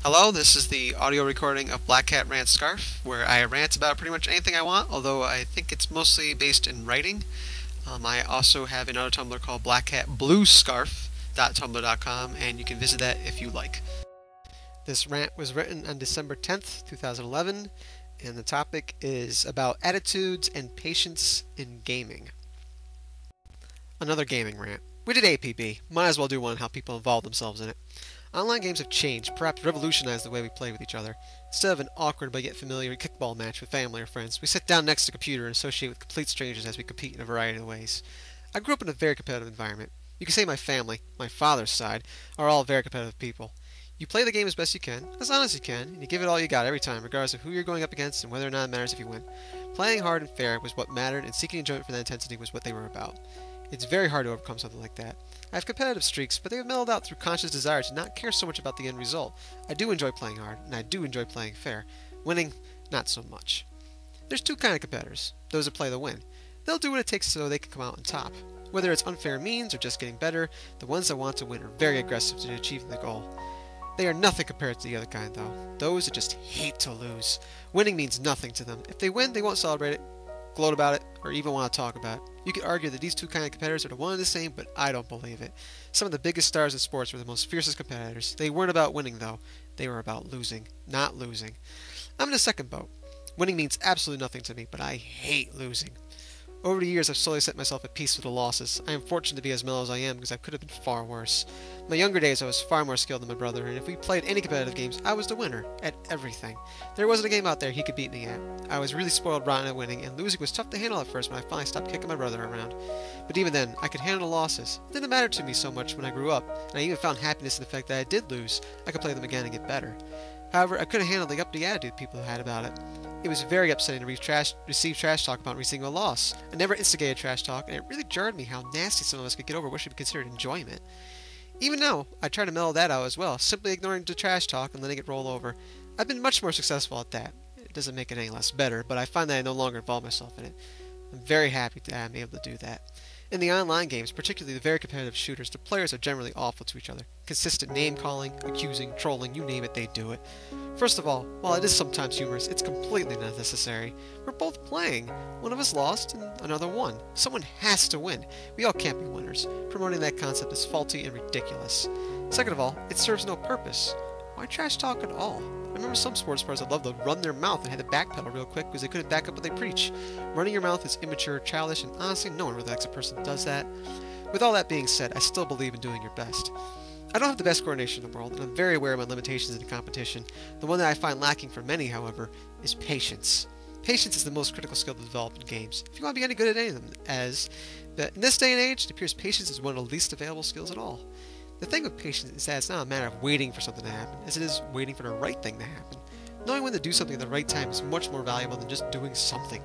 Hello, this is the audio recording of BlackHatRantscarf, where I rant about pretty much anything I want, although I think it's mostly based in writing. I also have another Tumblr called BlackHatBlueScarf.tumblr.com, and you can visit that if you like. This rant was written on December 10th, 2011, and the topic is about attitudes and patience in gaming. Another gaming rant. We did APB. Might as well do one on how people involve themselves in it. Online games have changed, perhaps revolutionized the way we play with each other. Instead of an awkward but yet familiar kickball match with family or friends, we sit down next to a computer and associate with complete strangers as we compete in a variety of ways. I grew up in a very competitive environment. You can say my family, my father's side, are all very competitive people. You play the game as best you can, as long as you can, and you give it all you got every time, regardless of who you're going up against and whether or not it matters if you win. Playing hard and fair was what mattered, and seeking enjoyment for that intensity was what they were about. It's very hard to overcome something like that. I have competitive streaks, but they have mellowed out through conscious desire to not care so much about the end result. I do enjoy playing hard, and I do enjoy playing fair. Winning, not so much. There's two kinds of competitors, those that play to win. They'll do what it takes so they can come out on top. Whether it's unfair means or just getting better, the ones that want to win are very aggressive to achieving the goal. They are nothing compared to the other kind, though. Those that just hate to lose. Winning means nothing to them. If they win, they won't celebrate it, gloat about it, or even want to talk about it. You could argue that these two kinds of competitors are the one and the same, but I don't believe it. Some of the biggest stars in sports were the most fiercest competitors. They weren't about winning, though. They were about losing, not losing. I'm in the second boat. Winning means absolutely nothing to me, but I hate losing. Over the years, I've slowly set myself at peace with the losses. I am fortunate to be as mellow as I am because I could have been far worse. In my younger days, I was far more skilled than my brother, and if we played any competitive games, I was the winner at everything. There wasn't a game out there he could beat me at. I was really spoiled rotten at winning, and losing was tough to handle at first when I finally stopped kicking my brother around. But even then, I could handle the losses. It didn't matter to me so much when I grew up, and I even found happiness in the fact that I did lose. I could play them again and get better. However, I couldn't handle the uppity attitude people had about it. It was very upsetting to receive trash talk about receiving a loss. I never instigated trash talk, and it really jarred me how nasty some of us could get over what should be considered enjoyment. Even now, I try to mellow that out as well, simply ignoring the trash talk and letting it roll over. I've been much more successful at that. It doesn't make it any less better, but I find that I no longer involve myself in it. I'm very happy that I'm able to do that. In the online games, particularly the very competitive shooters, the players are generally awful to each other. Consistent name-calling, accusing, trolling, you name it, they do it. First of all, while it is sometimes humorous, it's completely not necessary. We're both playing. One of us lost and another won. Someone has to win. We all can't be winners. Promoting that concept is faulty and ridiculous. Second of all, it serves no purpose. Why trash talk at all? I remember some sports stars that love to run their mouth and had to backpedal real quick because they couldn't back up what they preach. Running your mouth is immature, childish, and honestly, no one really likes a person that does that. With all that being said, I still believe in doing your best. I don't have the best coordination in the world, and I'm very aware of my limitations in competition. The one that I find lacking for many, however, is patience. Patience is the most critical skill to develop in games, if you want to be any good at any of them, but in this day and age, it appears patience is one of the least available skills at all. The thing with patience is that it's not a matter of waiting for something to happen, as it is waiting for the right thing to happen. Knowing when to do something at the right time is much more valuable than just doing something.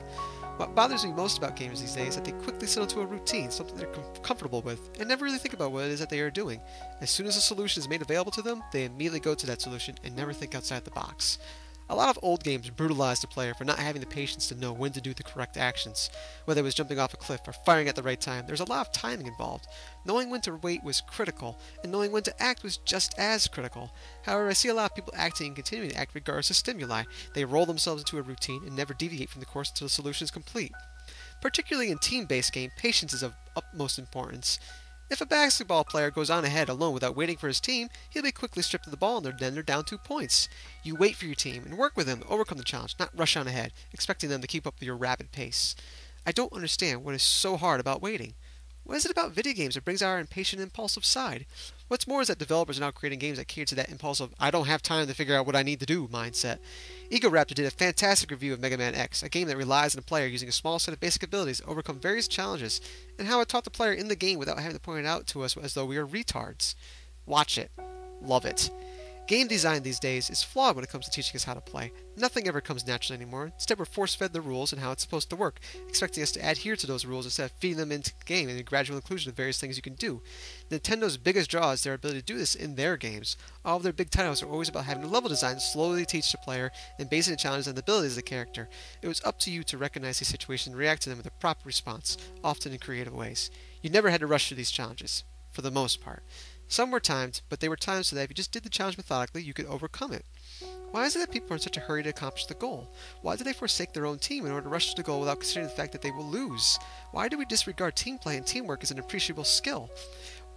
What bothers me most about gamers these days is that they quickly settle into a routine, something they're comfortable with, and never really think about what it is that they are doing. As soon as a solution is made available to them, they immediately go to that solution and never think outside the box. A lot of old games brutalize the player for not having the patience to know when to do the correct actions. Whether it was jumping off a cliff or firing at the right time, there's a lot of timing involved. Knowing when to wait was critical, and knowing when to act was just as critical. However, I see a lot of people acting and continuing to act regardless of stimuli. They roll themselves into a routine and never deviate from the course until the solution is complete. Particularly in team-based games, patience is of utmost importance. If a basketball player goes on ahead alone without waiting for his team, he'll be quickly stripped of the ball and then they're down 2 points. You wait for your team and work with them to overcome the challenge, not rush on ahead, expecting them to keep up with your rapid pace. I don't understand what is so hard about waiting. What is it about video games that brings out our impatient, impulsive side? What's more is that developers are now creating games that cater to that impulsive, I don't have time to figure out what I need to do mindset. EgoRaptor did a fantastic review of Mega Man X, a game that relies on the player using a small set of basic abilities to overcome various challenges, and how it taught the player in the game without having to point it out to us as though we are retards. Watch it. Love it. Game design these days is flawed when it comes to teaching us how to play. Nothing ever comes naturally anymore. Instead, we're force-fed the rules and how it's supposed to work, expecting us to adhere to those rules instead of feeding them into the game and the gradual inclusion of various things you can do. Nintendo's biggest draw is their ability to do this in their games. All of their big titles are always about having the level design slowly teach the player and basing the challenges on the abilities of the character. It was up to you to recognize these situations and react to them with a proper response, often in creative ways. You never had to rush through these challenges, for the most part. Some were timed, but they were timed so that if you just did the challenge methodically, you could overcome it. Why is it that people are in such a hurry to accomplish the goal? Why do they forsake their own team in order to rush to the goal without considering the fact that they will lose? Why do we disregard team play and teamwork as an appreciable skill?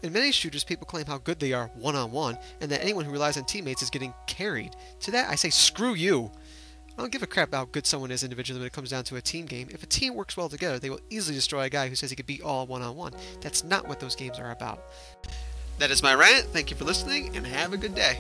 In many shooters, people claim how good they are one-on-one, and that anyone who relies on teammates is getting carried. To that, I say screw you! I don't give a crap about how good someone is individually when it comes down to a team game. If a team works well together, they will easily destroy a guy who says he could beat all one-on-one. That's not what those games are about. That is my rant. Thank you for listening, and have a good day.